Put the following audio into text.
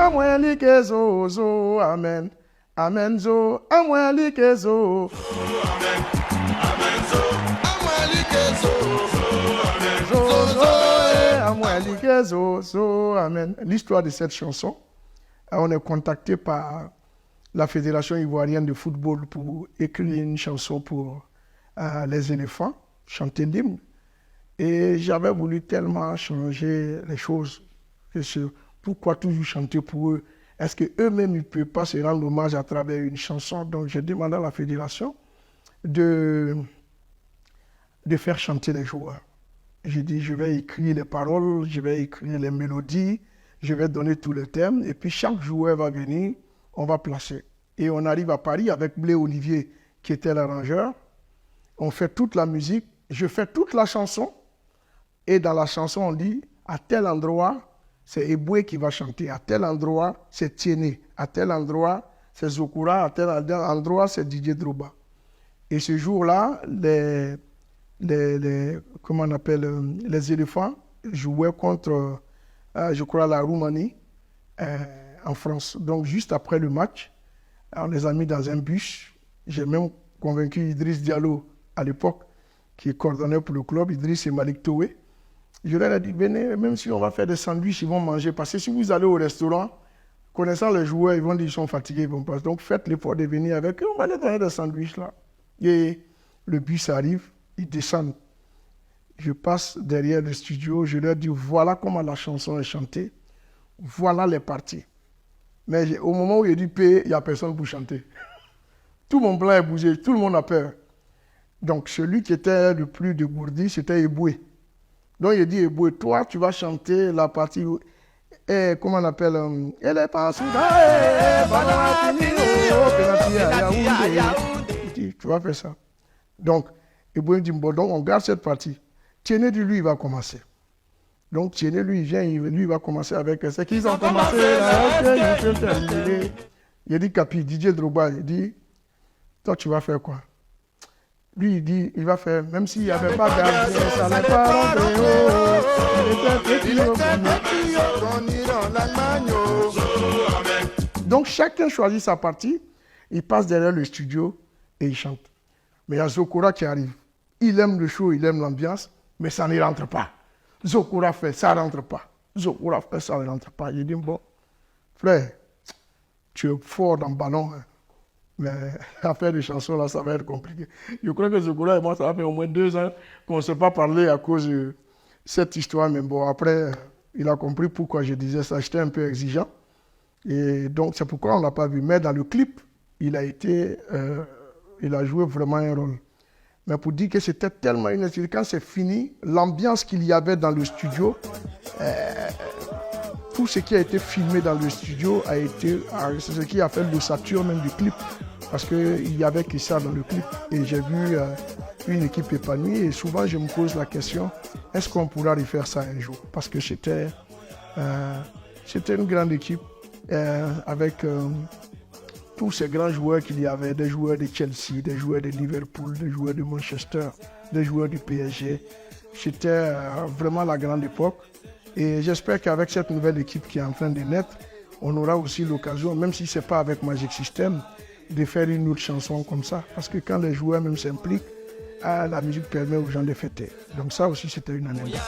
amweli kezo zo, amen. Amen zo, amweli kezo. Amen. Amen zo. Amweli kezo. Amen. Amweli kezo zo, amen. L'histoire de cette chanson, on est contacté par la Fédération ivoirienne de football pour écrire une chanson pour les éléphants, chanter l'hymne. Et j'avais voulu tellement changer les choses. Pourquoi toujours chanter pour eux? Est-ce qu'eux-mêmes ne peuvent pas se rendre hommage à travers une chanson? Donc j'ai demandé à la Fédération de faire chanter les joueurs. J'ai dit, je vais écrire les paroles, je vais écrire les mélodies, je vais donner tous les thèmes. Et puis chaque joueur va venir, on va placer. Et on arrive à Paris avec Blé Olivier, qui était l'arrangeur. On fait toute la musique, je fais toute la chanson. Et dans la chanson, on dit, à tel endroit, c'est Eboué qui va chanter. À tel endroit, c'est Tiéné. À tel endroit, c'est Zokora. À tel endroit, c'est Didier Drogba. Et ce jour-là, comment on appelle, les éléphants jouaient contre, je crois, la Roumanie en France. Donc, juste après le match, on les a mis dans un bus. J'ai même convaincu Idriss Diallo, à l'époque, qui coordonnait pour le club, Idriss et Malik Toué. Je leur ai dit, venez, même si on va faire des sandwichs, ils vont manger. Parce que si vous allez au restaurant, connaissant les joueurs, ils vont dire qu'ils sont fatigués, ils vont pas. Donc faites l'effort de venir avec eux, on va les donner des sandwichs là. Et le bus arrive, ils descendent. Je passe derrière le studio, je leur dis, voilà comment la chanson est chantée, voilà les parties. Mais au moment où il dit P, il n'y a personne pour chanter. Tout mon plan est bougé, tout le monde a peur. Donc celui qui était le plus dégourdi, c'était Eboué. Donc il dit, Eboué, toi, tu vas chanter la partie, comment on appelle, elle est pas soudain, tu vas faire ça. Donc, Eboué dit, bon, donc on garde cette partie. Tiéné, lui, il va commencer. Donc Tiéné, lui, il vient, lui, il va commencer avec ce qu'ils ont commencé. Là, okay, il peut terminer. Il dit, Capi, Didier Drogba, il dit, toi, tu vas faire quoi? Lui, il dit, il va faire, même s'il n'y avait pas gardé, ça n'est pas rentré. Il était donc, chacun choisit sa partie, il passe derrière le studio et il chante. Mais il y a Zokora qui arrive. Il aime le show, il aime l'ambiance, mais ça ne rentre pas. Zokora fait, ça ne rentre pas. Zokora fait, ça ne rentre pas. Il dit, bon, frère, tu es fort dans le ballon, hein. Mais à faire des chansons, là, ça va être compliqué. Je crois que Zokora et moi, ça va faire au moins 2 ans qu'on ne s'est pas parlé à cause de cette histoire. Mais bon, après, il a compris pourquoi je disais ça. J'étais un peu exigeant. Et donc, c'est pourquoi on ne l'a pas vu. Mais dans le clip, il a joué vraiment un rôle. Mais pour dire que c'était tellement une expérience, quand c'est fini, l'ambiance qu'il y avait dans le studio, tout ce qui a été filmé dans le studio c'est ce qui a fait l'ossature même du clip. Parce qu'il n'y avait que ça dans le clip. Et j'ai vu une équipe épanouie. Et souvent, je me pose la question, est-ce qu'on pourra refaire ça un jour? Parce que c'était une grande équipe avec tous ces grands joueurs qu'il y avait, des joueurs de Chelsea, des joueurs de Liverpool, des joueurs de Manchester, des joueurs du PSG. C'était vraiment la grande époque. Et j'espère qu'avec cette nouvelle équipe qui est en train de naître, on aura aussi l'occasion, même si ce n'est pas avec Magic System, de faire une autre chanson comme ça. Parce que quand les joueurs même s'impliquent, la musique permet aux gens de fêter. Donc ça aussi, c'était une anecdote.